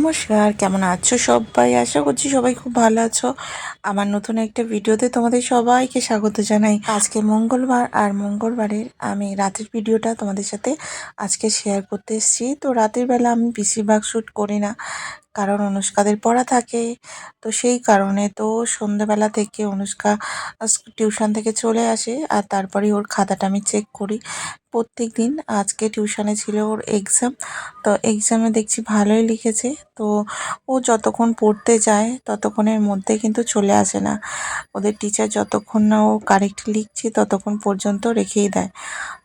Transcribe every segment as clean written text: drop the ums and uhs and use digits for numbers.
নমস্কার, কেমন আছো সবাই? আশা করছি সবাই খুব ভালো আছো। আমার নতুন একটা ভিডিওতে তোমাদের সবাইকে স্বাগত জানাই। আজকে মঙ্গলবার, আর মঙ্গলবারের আমি রাতের ভিডিওটা তোমাদের সাথে আজকে শেয়ার করতে এসেছি। তো রাতের বেলা আমি বেশিরভাগ শ্যুট করি না, কারণ অনুষ্কাদের পড়া থাকে। তো সেই কারণে তো সন্ধ্যেবেলা থেকে অনুষ্কা টিউশন থেকে চলে আসে, আর তারপরে ওর খাতাটা আমি চেক করি প্রত্যেক দিন। আজকে টিউশনে ছিল ওর এক্সাম, তো এক্সামে দেখছি ভালোই লিখেছে। তো ও যতক্ষণ পড়তে যায় ততক্ষণের মধ্যে কিন্তু চলে আসে না। ওদের টিচার যতক্ষণ না ও কারেক্ট লিখছে ততক্ষণ পর্যন্ত রেখেই দেয়।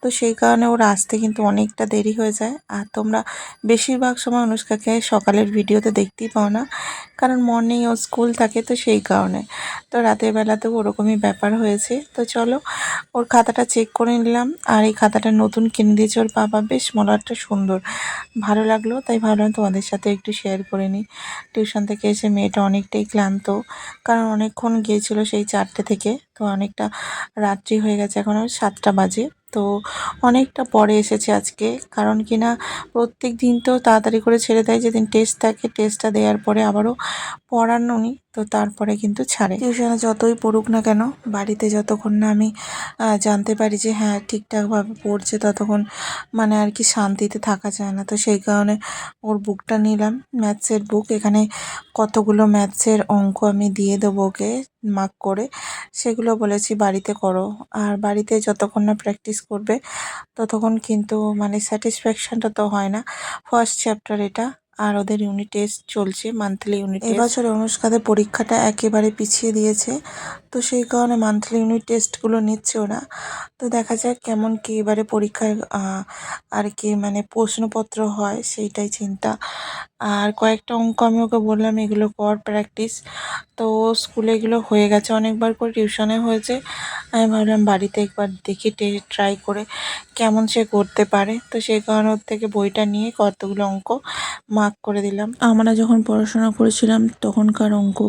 তো সেই কারণে ওর আসতে কিন্তু অনেকটা দেরি হয়ে যায়। আর তোমরা বেশিরভাগ সময় অনুষ্কাকে সকালের ভিডিওতে দেখতেই পাও না, কারণ মর্নিং ও স্কুল থাকে, তো সেই কারণে। তো রাতের বেলাতেও ওরকমই ব্যাপার হয়েছে। তো চলো ওর খাতাটা চেক করে নিলাম। আর এই খাতাটা নতুন কিনে দিয়েছে ওর বাবা, বেশ মলারটা সুন্দর, ভালো লাগলো, তাই ভাবলাম তোমাদের সাথে একটু শেয়ার করে নিই। টিউশন থেকে এসে মেয়েটা অনেকটাই ক্লান্ত, কারণ অনেকক্ষণ গিয়েছিল সেই 4টে থেকে। তো অনেকটা রাত্রি হয়ে গেছে, এখন 7টা বাজে। তো অনেকটা পরে এসেছে আজকে, কারণ কি না প্রত্যেক দিন তো তাড়াতাড়ি করে ছেড়ে দেয়, যেদিন টেস্ট থাকে টেস্টটা দেওয়ার পরে আবারও পড়ানো নি, তো তারপরে কিন্তু ছাড়ে। টিউশনে যতই পড়ুক না কেন, বাড়িতে যতক্ষণ না আমি জানতে পারি যে হ্যাঁ ঠিকঠাকভাবে পড়ছে, ততক্ষণ মানে আর কি শান্তিতে থাকা যায় না। তো সেই কারণে ওর বুকটা নিলাম, ম্যাথসের বুক। এখানে কতগুলো ম্যাথসের অঙ্ক আমি দিয়ে দেবো ওকে মার্ক করে, সেগুলো বলেছি বাড়িতে করো। আর বাড়িতে যতক্ষণ না প্র্যাকটিস করবে ততক্ষণ কিন্তু মানে স্যাটিসফ্যাকশনটা তো হয় না। ফার্স্ট চ্যাপ্টার এটা, আর ওদের ইউনিট টেস্ট চলছে, মান্থলি ইউনিট। এবছরে অনুষ্কাদের পরীক্ষাটা একেবারে পিছিয়ে দিয়েছে, তো সেই কারণে মান্থলি ইউনিট টেস্টগুলো নিচ্ছে ওরা। তো দেখা যাক কেমন কি এবারে পরীক্ষায় আর কি মানে প্রশ্নপত্র হয়, সেইটাই চিন্তা। আর কয়েকটা অঙ্ক আমি ওকে বললাম এগুলো কর প্র্যাকটিস। তো স্কুলে এগুলো হয়ে গেছে, অনেকবার করে টিউশনে হয়েছে। আমি ভাবলাম বাড়িতে একবার দেখি ট্রাই করে কেমন সে করতে পারে। তো সেই কারণে ওর থেকে বইটা নিয়ে কতগুলো অঙ্ক মার্ক করে দিলাম। আমরা যখন পড়াশোনা করেছিলাম তখনকার অঙ্ক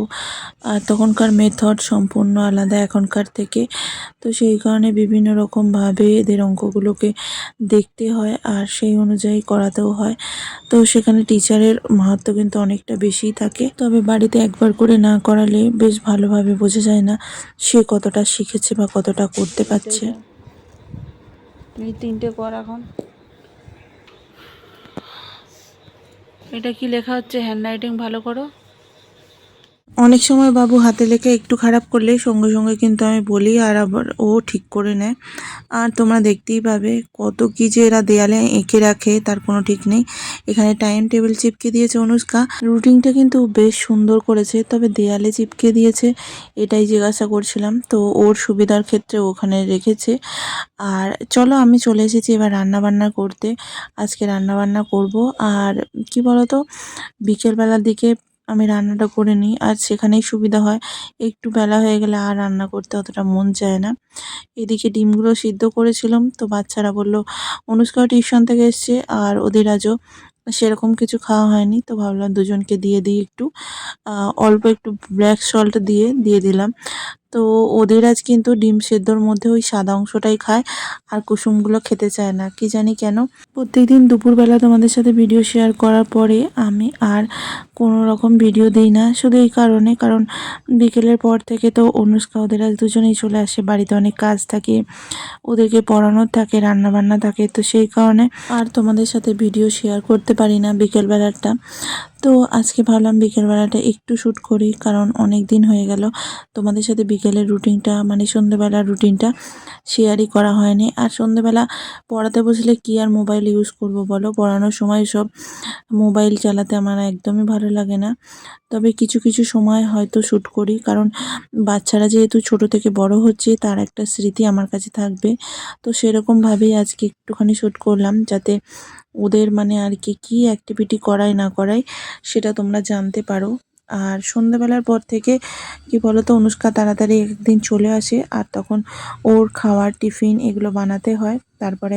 আর তখনকার মেথড সম্পূর্ণ আলাদা এখনকার থেকে। তো সেই কারণে বিভিন্ন রকমভাবে এদের অঙ্কগুলোকে দেখতে হয়, আর সেই অনুযায়ী করাতেও হয়। তো সেখানে টিচারের মাহাত্ম্য কিন্তু অনেকটা বেশিই থাকে। তবে বাড়িতে একবার করে না করালে বেশ ভালোভাবে বোঝা যায় না সে কতটা শিখেছে বা কতটা করতে পারছে। এই 3টে কর এখন। এটা কি লেখা হচ্ছে? হ্যান্ডরাইটিং ভালো করো। অনেক সময় বাবু হাতে লেখা একটু খারাপ করলে সঙ্গে সঙ্গে কিন্তু আমি বলি, আর আবার ও ঠিক করে নেয়। আর তোমরা দেখতেই পাবে কত কি যে এরা দেয়ালে এঁকে রাখে, তার কোনো ঠিক নেই। এখানে টাইম টেবিল চিপকে দিয়েছে অনুষ্কা, রুটিনটা কিন্তু বেশ সুন্দর করেছে, তবে দেয়ালে চিপকে দিয়েছে এটাই জিজ্ঞাসা করছিলাম। তো ওর সুবিধার ক্ষেত্রে ওখানে রেখেছে। আর চলো আমি চলে এসেছি এবার রান্না বান্না করতে। আজকে রান্না বান্না করব। আর কি বলতো, বিকেলবেলার দিকে আমি রান্নাটা করে নিই, আর সেখানেই সুবিধা হয়। একটু বেলা হয়ে গেলে আর রান্না করতে অতটা মন চায় না। এদিকে ডিমগুলো সিদ্ধ করেছিলাম, তো বাচ্চারা বললো অনুষ্কাও টিউশন থেকে এসছে আর ওদের আজও সেরকম কিছু খাওয়া হয়নি, তো ভাবলাম দুজনকে দিয়ে দিই একটু। অল্প একটু ব্ল্যাক সল্ট দিয়ে দিয়ে দিলাম। তো ওদের আজ কিন্তু ডিম সেদ্ধর মধ্যে ওই সাদা অংশটাই খায়, আর কুসুমগুলো খেতে চায় না, কি জানি কেন। প্রত্যেকদিন দুপুরবেলা তোমাদের সাথে ভিডিও শেয়ার করার পরে আমি আর কোনো রকম ভিডিও দিই না, শুধু এই কারণে, কারণ বিকেলের পর থেকে তো অনুষ্কা ওদের আজ দুজনেই চলে আসে, বাড়িতে অনেক কাজ থাকে, ওদেরকে পড়ানোর থাকে, রান্না বান্না থাকে। তো সেই কারণে আর তোমাদের সাথে ভিডিও শেয়ার করতে পারি না বিকেলবেলাটা। তো আজকে ভাবলাম বিকেলবেলাটা একটু শ্যুট করি, কারণ অনেক দিন হয়ে গেল তোমাদের সাথে বিকেলের রুটিনটা মানে সন্ধ্যেবেলার রুটিনটা শেয়ারই করা হয়নি। আর সন্ধ্যেবেলা পড়াতে বসলে কি আর মোবাইল ইউজ করব বলো, পড়ানোর সময় সব মোবাইল চালাতে আমার একদমই ভালো লাগে না। তবে কিছু কিছু সময় হয়তো শ্যুট করি, কারণ বাচ্চারা যেহেতু ছোট থেকে বড় হচ্ছে তার একটা স্মৃতি আমার কাছে থাকবে। তো সেরকমভাবেই আজকে একটুখানি শ্যুট করলাম, যাতে ওদের মানে আর কি কী অ্যাক্টিভিটি করাই না করাই সেটা তোমরা জানতে পারো। আর সন্ধ্যাবেলার পর থেকে কি বলতো, অনুষ্কা তাড়াতাড়ি একদিন চলে আসে, আর তখন ওর খাওয়ার টিফিন এগুলো বানাতে হয়, তারপরে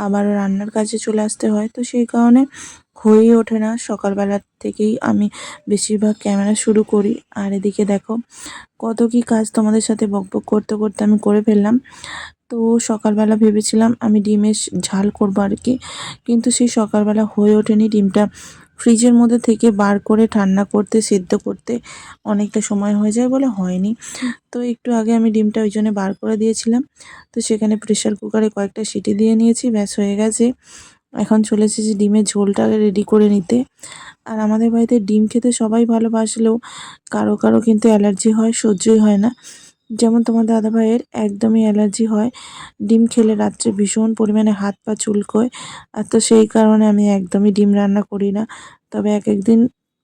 আবার রান্নার কাজে চলে আসতে হয়। তো সেই কারণে হয়েই ওঠে না, সকালবেলা থেকেই আমি বেশিরভাগ ক্যামেরা শুরু করি। আর এদিকে দেখো কত কি কাজ তোমাদের সাথে বকবক করতে করতে আমি করে ফেললাম। তো সকালবেলা ভেবেছিলাম আমি ডিমের ঝাল করবো আর কি, কিন্তু সেই সকালবেলা হয়ে ওঠেনি। ডিমটা ফ্রিজের মধ্যে থেকে বার করে ঠান্ডা করতে সেদ্ধ করতে অনেকটা সময় হয়ে যায় বলে হয়নি। তো একটু আগে আমি ডিমটা ওই জন্য বার করে দিয়েছিলাম। তো সেখানে প্রেশার কুকারে কয়েকটা সিটি দিয়ে নিয়েছি, ব্যাস হয়ে গেছে। এখন চলে এসেছি ডিমের ঝোলটা রেডি করে নিতে। আর আমাদের বাড়িতে ডিম খেতে সবাই ভালোবাসলেও কারো কারো কিন্তু অ্যালার্জি হয়, সহ্যই হয় না। যেমন তোমার দাদাভাইয়ের একদমই অ্যালার্জি হয়, ডিম খেলে রাত্রে ভীষণ পরিমাণে হাত পা চুলকোয়। আর তো সেই কারণে আমি একদমই ডিম রান্না করি না, তবে এক একদিন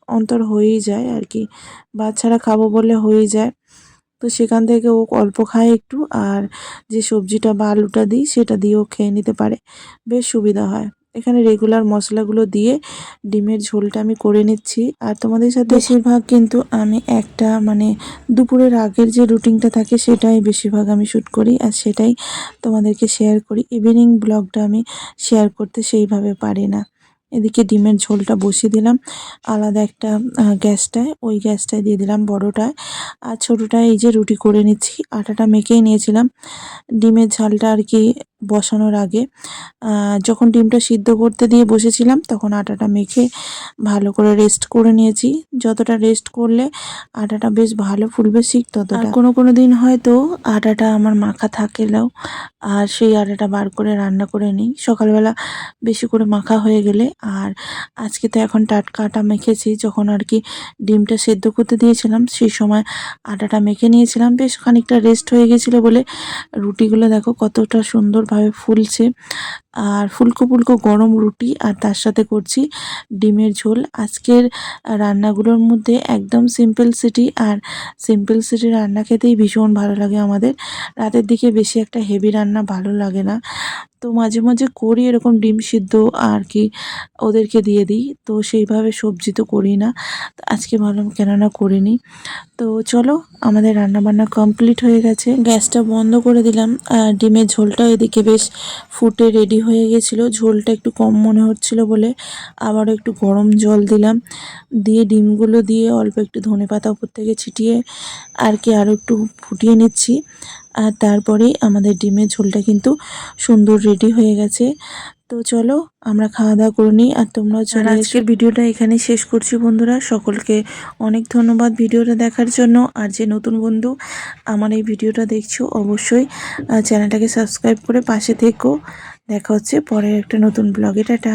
অন্তর হয়েই যায় আর কি, বাচ্চারা খাবো বলে হয়েই যায়। তো সেখান থেকে ও অল্প খায় একটু, আর যে সবজিটা বা আলুটা দিই সেটা দিয়েও খেয়ে নিতে পারে, বেশ সুবিধা হয়। এখানে রেগুলার মশলাগুলো দিয়ে ডিমের ঝোলটা আমি করে নিচ্ছি। আর তোমাদের সাথে বেশিরভাগ কিন্তু আমি একটা মানে দুপুরের আগের যে রুটিনটা থাকে সেটাই বেশিরভাগ আমি শ্যুট করি, আর সেটাই তোমাদেরকে শেয়ার করি। ইভিনিং ব্লগটা আমি শেয়ার করতে সেইভাবে পারি না। এদিকে ডিমের ঝোলটা বসিয়ে দিলাম আলাদা একটা গ্যাসটায়, ওই গ্যাসটায় দিয়ে দিলাম বড়টায়। আর ছোটোটায় এই যে রুটি করে নিচ্ছি, আটাটা মেখেই নিয়েছিলাম ডিমের ঝালটা আর কি বসানোর আগে। যখন ডিমটা সিদ্ধ করতে দিয়ে বসেছিলাম তখন আটাটা মেখে ভালো করে রেস্ট করে নিয়েছি। যতটা রেস্ট করলে আটাটা বেশ ভালো ফুলবে ঠিক ততটা। আর কোনো দিন হয়তো আটাটা আমার মাখা থাকলেও আর সেই আটাটা বার করে রান্না করে নিই সকালবেলা বেশি করে মাখা হয়ে গেলে। আর আজকে তো এখন টাটকা আটা মেখেছি, যখন আর কি ডিমটা সেদ্ধ করতে দিয়েছিলাম সেই সময় আটাটা মেখে নিয়েছিলাম, বেশ খানিকটা রেস্ট হয়ে গেছিলো বলে রুটিগুলো দেখো কতটা সুন্দরভাবে ফুলছে। আর ফুলকো ফুলকো গরম রুটি, আর তার সাথে করছি ডিমের ঝোল। আজকের রান্নাগুলোর মধ্যে একদম সিম্পল সিটি রান্না খেতেই ভীষণ ভালো লাগে আমাদের। রাতের দিকে বেশি একটা হেভি রান্না ভালো লাগে না, তো মাঝে মাঝে করি এরকম ডিম সিদ্ধ আর কি ওদেরকে দিয়ে দিই, তো সেইভাবে সবজি তো করি না। তো আজকে ভাবলাম কেননা করিনি। তো চলো, আমাদের রান্নাবান্না কমপ্লিট হয়ে গেছে, গ্যাসটা বন্ধ করে দিলাম। আর ডিমের ঝোলটা এদিকে বেশ ফুটে রেডি হয়ে গেছিলো। ঝোলটা একটু কম মনে হচ্ছিল বলে আবারও একটু গরম জল দিলাম, দিয়ে ডিমগুলো দিয়ে অল্প একটু ধনেপাতা উপর থেকে ছিটিয়ে আর কি আরও একটু ফুটিয়ে নিচ্ছি। আর তারপরেই আমাদের ডিমের ঝোলটা কিন্তু সুন্দর রেডি হয়ে গেছে। তো চলো আমরা খাওয়া দাওয়া করে নিই, আর তোমরাও চলে এসো। আজকের ভিডিওটা এখানেই শেষ করছি বন্ধুরা, সকলকে অনেক ধন্যবাদ ভিডিওটা দেখার জন্য। আর যে নতুন বন্ধু আমার এই ভিডিওটা দেখছো অবশ্যই চ্যানেলটাকে সাবস্ক্রাইব করে পাশে থেকো। দেখা হচ্ছে পরের একটা নতুন ব্লগে, টাটা।